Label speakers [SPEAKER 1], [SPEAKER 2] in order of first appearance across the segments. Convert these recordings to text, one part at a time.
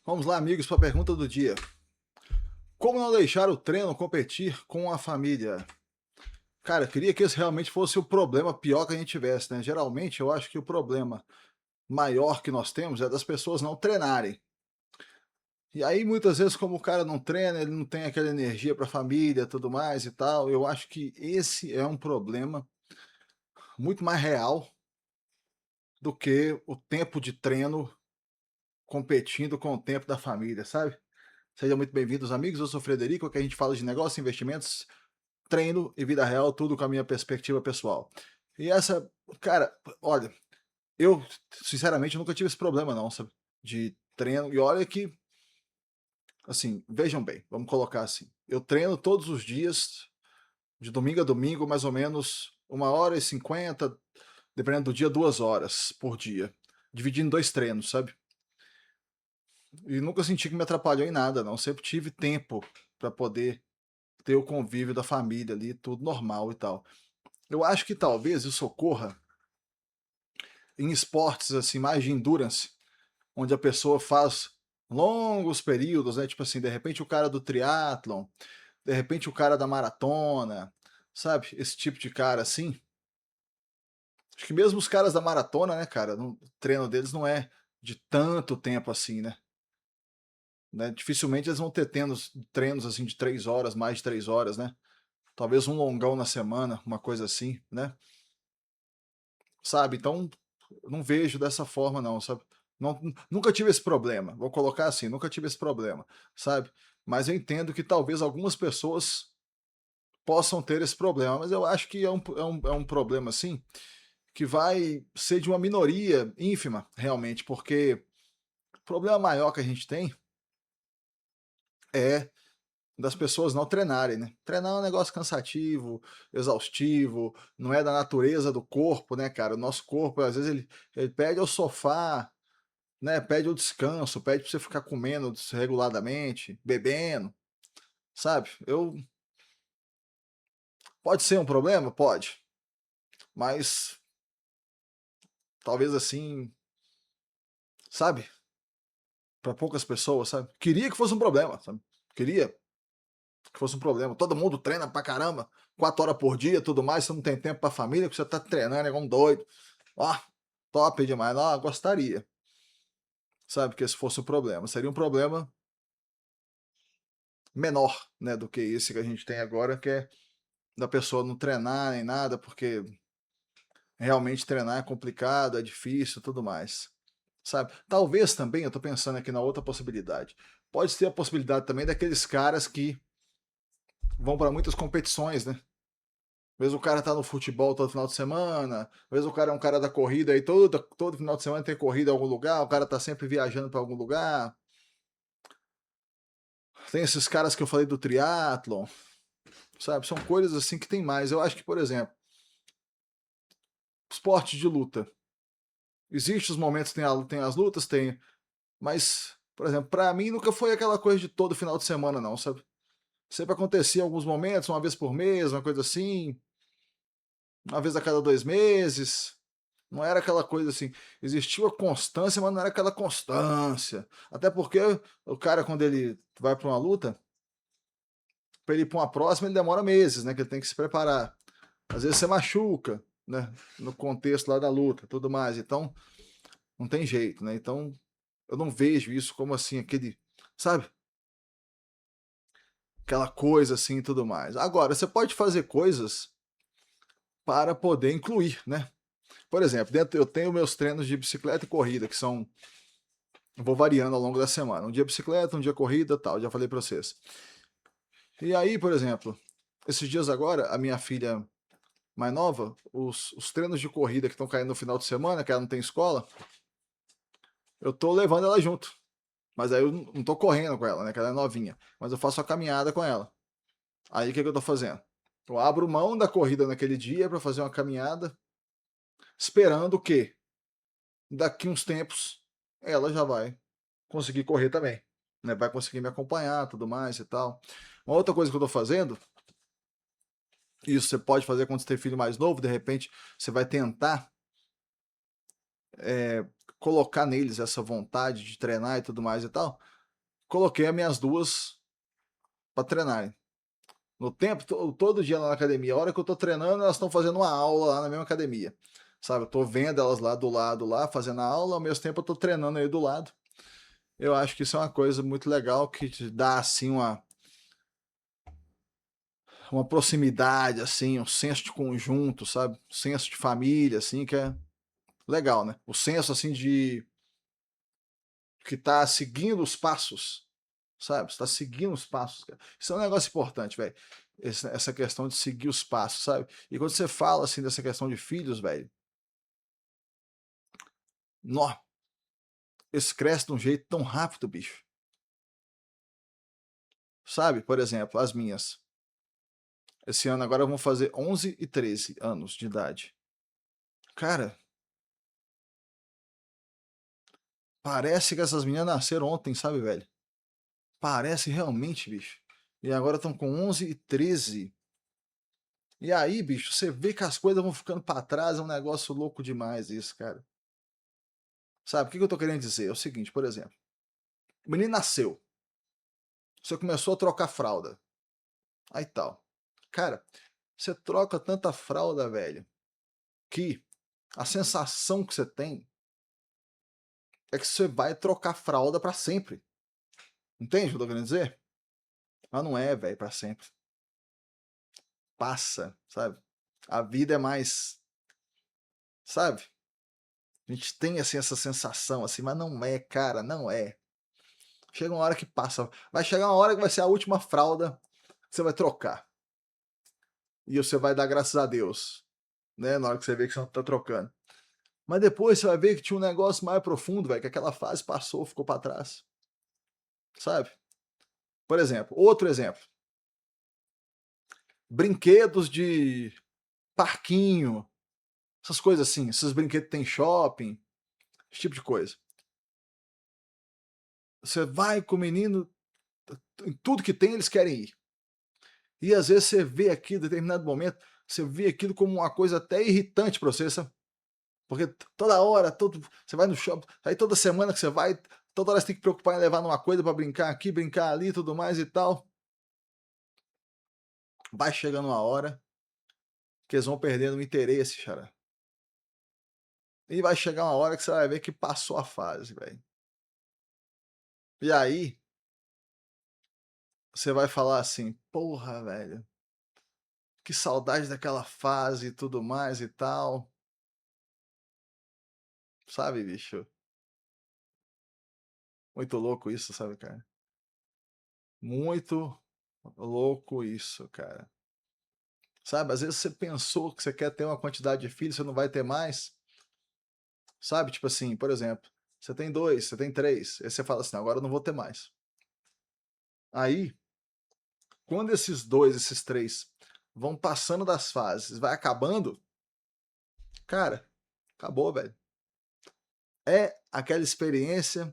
[SPEAKER 1] Vamos lá, amigos, para a pergunta do dia. Como não deixar o treino competir com a família? Cara, eu queria que esse realmente fosse o problema pior que a gente tivesse, né? Geralmente, eu acho que o problema maior que nós temos é das pessoas não treinarem. E aí, muitas vezes, como o cara não treina, ele não tem aquela energia para a família, tudo mais e tal. Eu acho que esse é um problema muito mais real do que o tempo de treino competindo com o tempo da família, sabe? Sejam muito bem-vindos, amigos. Eu sou o Frederico, aqui a gente fala de negócio, investimentos, treino e vida real, tudo com a minha perspectiva pessoal. E essa, cara, olha, eu sinceramente nunca tive esse problema não, sabe, de treino. E olha que, assim, vejam bem, vamos colocar assim, eu treino todos os dias, de domingo a domingo, mais ou menos 1h50, dependendo do dia, 2 horas por dia, dividindo em 2 treinos, sabe? E nunca senti que me atrapalhou em nada, não. Sempre tive tempo para poder ter o convívio da família ali, tudo normal e tal. Eu acho que talvez isso ocorra em esportes assim mais de endurance, onde a pessoa faz longos períodos, né? Tipo assim, de repente o cara do triatlon, de repente o cara da maratona, sabe? Esse tipo de cara assim. Acho que mesmo os caras da maratona, né, cara, o treino deles não é de tanto tempo assim, né? Dificilmente eles vão ter treinos assim de 3 horas, mais de 3 horas, né? Talvez um longão na semana, uma coisa assim, né? Sabe? Então, eu não vejo dessa forma não, sabe. Nunca tive esse problema, vou colocar assim, nunca tive esse problema, sabe. Mas eu entendo que talvez algumas pessoas possam ter esse problema, mas eu acho que é um problema, assim, que vai ser de uma minoria ínfima, realmente, porque o problema maior que a gente tem é das pessoas não treinarem, né. Treinar é um negócio cansativo, exaustivo, não é da natureza do corpo, né, cara. O nosso corpo, às vezes, ele pede ao sofá, né, pede o descanso, pede pra você ficar comendo desreguladamente, bebendo, sabe. Pode ser um problema? Pode, mas talvez, assim, sabe, para poucas pessoas, sabe. Queria que fosse um problema, sabe, queria que fosse um problema. Todo mundo treina pra caramba, 4 horas por dia, tudo mais, você não tem tempo pra família, porque você tá treinando igual um doido. Ó, top demais, ó, gostaria, sabe, que esse fosse o problema. Seria um problema menor, né, do que esse que a gente tem agora, que é da pessoa não treinar nem nada, porque realmente treinar é complicado, é difícil, tudo mais, sabe. Talvez também, eu tô pensando aqui na outra possibilidade, pode ser a possibilidade também daqueles caras que vão para muitas competições, né. Às vezes o cara tá no futebol todo final de semana, às vezes o cara é um cara da corrida e todo final de semana tem corrida em algum lugar, o cara tá sempre viajando para algum lugar. Tem esses caras que eu falei do triatlon, sabe, são coisas assim que tem mais. Eu acho que, por exemplo, esporte de luta, existe os momentos, tem as lutas, tem, mas, por exemplo, pra mim nunca foi aquela coisa de todo final de semana não, sabe. Sempre acontecia em alguns momentos, uma vez por mês, uma coisa assim, uma vez a cada 2 meses, não era aquela coisa assim, existiu a constância, mas não era aquela constância. Até porque o cara quando ele vai pra uma luta, pra ele ir pra uma próxima ele demora meses, né, que ele tem que se preparar. Às vezes você machuca, né, no contexto lá da luta, tudo mais, então não tem jeito, né, então eu não vejo isso como assim aquele, sabe, aquela coisa assim e tudo mais. Agora, você pode fazer coisas para poder incluir, né. Por exemplo, dentro eu tenho meus treinos de bicicleta e corrida, que são, eu vou variando ao longo da semana. Um dia bicicleta, um dia corrida, tal, já falei para vocês. E aí, por exemplo, esses dias agora, a minha filha mais nova, os treinos de corrida que estão caindo no final de semana, que ela não tem escola, eu tô levando ela junto. Mas aí eu não tô correndo com ela, né, que ela é novinha, mas eu faço a caminhada com ela. Aí o que que eu tô fazendo? Eu abro mão da corrida naquele dia para fazer uma caminhada, esperando que daqui uns tempos ela já vai conseguir correr também, né, vai conseguir me acompanhar, tudo mais e tal. Uma outra coisa que eu tô fazendo, isso você pode fazer quando você tem filho mais novo, de repente você vai tentar, colocar neles essa vontade de treinar e tudo mais e tal. coloquei as minhas 2 para treinarem. No tempo, todo dia lá na academia, a hora que eu tô treinando, elas estão fazendo uma aula lá na mesma academia. Sabe, eu tô vendo elas lá do lado lá, fazendo a aula, ao mesmo tempo eu tô treinando aí do lado. Eu acho que isso é uma coisa muito legal que te dá assim uma proximidade, assim, um senso de conjunto, sabe? Um senso de família, assim, que é legal, né? O senso assim de que tá seguindo os passos, sabe? Você tá seguindo os passos, cara. Isso é um negócio importante, velho. Essa questão de seguir os passos, sabe? E quando você fala assim dessa questão de filhos, velho, nó, eles crescem de um jeito tão rápido, bicho. Sabe? Por exemplo, as minhas. Esse ano agora vão fazer 11 e 13 anos de idade. Cara, parece que essas meninas nasceram ontem, sabe, velho? Parece realmente, bicho. E agora estão com 11 e 13. E aí, bicho, você vê que as coisas vão ficando pra trás, é um negócio louco demais isso, cara. Sabe, o que eu tô querendo dizer? É o seguinte, por exemplo, o menino nasceu, você começou a trocar fralda, aí tal. Cara, você troca tanta fralda, velho, que a sensação que você tem é que você vai trocar fralda pra sempre. Entende o que eu tô querendo dizer? Mas não é, velho, pra sempre. Passa, sabe? A vida é mais, sabe? A gente tem assim essa sensação assim, mas não é, cara, não é. Chega uma hora que passa. Vai chegar uma hora que vai ser a última fralda que você vai trocar. E você vai dar graças a Deus, né? Na hora que você vê que você não tá trocando. Mas depois você vai ver que tinha um negócio mais profundo, velho, que aquela fase passou, ficou para trás, sabe? Por exemplo, outro exemplo. Brinquedos de parquinho, essas coisas assim, esses brinquedos que tem shopping, esse tipo de coisa. Você vai com o menino, em tudo que tem eles querem ir. E às vezes você vê aquilo, em determinado momento, você vê aquilo como uma coisa até irritante para você, sabe? Porque toda hora, você vai no shopping, aí toda semana que você vai, toda hora você tem que preocupar em levar numa coisa para brincar aqui, brincar ali, tudo mais e tal. Vai chegando uma hora que eles vão perdendo o interesse, cara. E vai chegar uma hora que você vai ver que passou a fase, velho. E aí, você vai falar assim, porra, velho, que saudade daquela fase e tudo mais e tal. Sabe, bicho? Muito louco isso, sabe, cara? Muito louco isso, cara. Sabe, às vezes você pensou que você quer ter uma quantidade de filhos, você não vai ter mais. Sabe, tipo assim, por exemplo, você tem dois, você tem três, aí você fala assim, agora eu não vou ter mais. Aí, quando esses dois, esses três vão passando das fases, vai acabando, cara, acabou, velho. É aquela experiência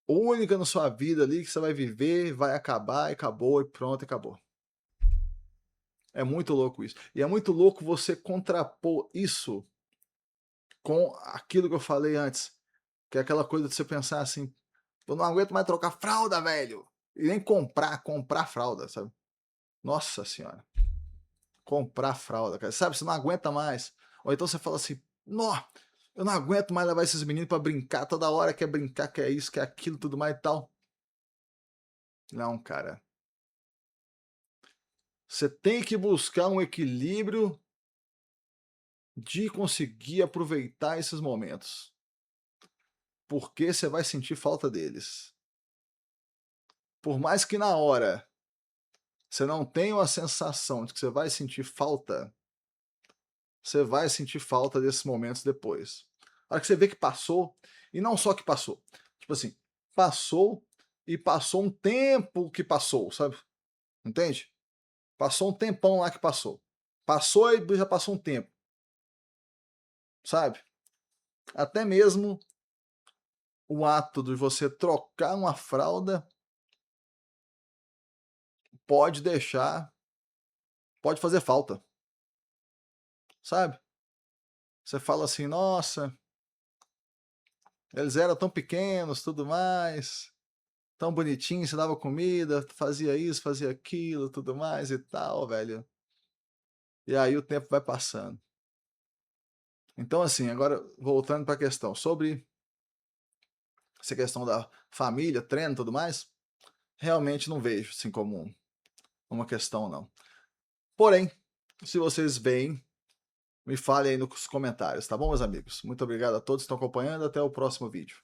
[SPEAKER 1] única na sua vida ali que você vai viver, vai acabar, e acabou, e pronto, acabou. É muito louco isso. E é muito louco você contrapor isso com aquilo que eu falei antes, que é aquela coisa de você pensar assim, eu não aguento mais trocar fralda, velho. E nem comprar fralda, sabe? Nossa senhora. Comprar fralda, cara. Sabe, você não aguenta mais. Ou então você fala assim, nó, eu não aguento mais levar esses meninos pra brincar, toda hora quer brincar, quer isso, quer aquilo, tudo mais e tal. Não, cara. Você tem que buscar um equilíbrio de conseguir aproveitar esses momentos. Porque você vai sentir falta deles. Por mais que na hora você não tenha a sensação de que você vai sentir falta, você vai sentir falta desses momentos depois. A hora que você vê que passou, e não só que passou, tipo assim, passou e passou um tempo que passou, sabe? Entende? Passou um tempão lá que passou. Passou e já passou um tempo, sabe? Até mesmo o ato de você trocar uma fralda pode deixar, pode fazer falta, sabe? Você fala assim, nossa, eles eram tão pequenos, tudo mais. tão bonitinho, você dava comida, fazia isso, fazia aquilo, tudo mais e tal, velho. E aí o tempo vai passando. Então, assim, agora voltando para a questão, sobre essa questão da família, treino e tudo mais, realmente não vejo assim como uma questão, não. Porém, se vocês veem, me falem aí nos comentários, tá bom, meus amigos? Muito obrigado a todos que estão acompanhando, até o próximo vídeo.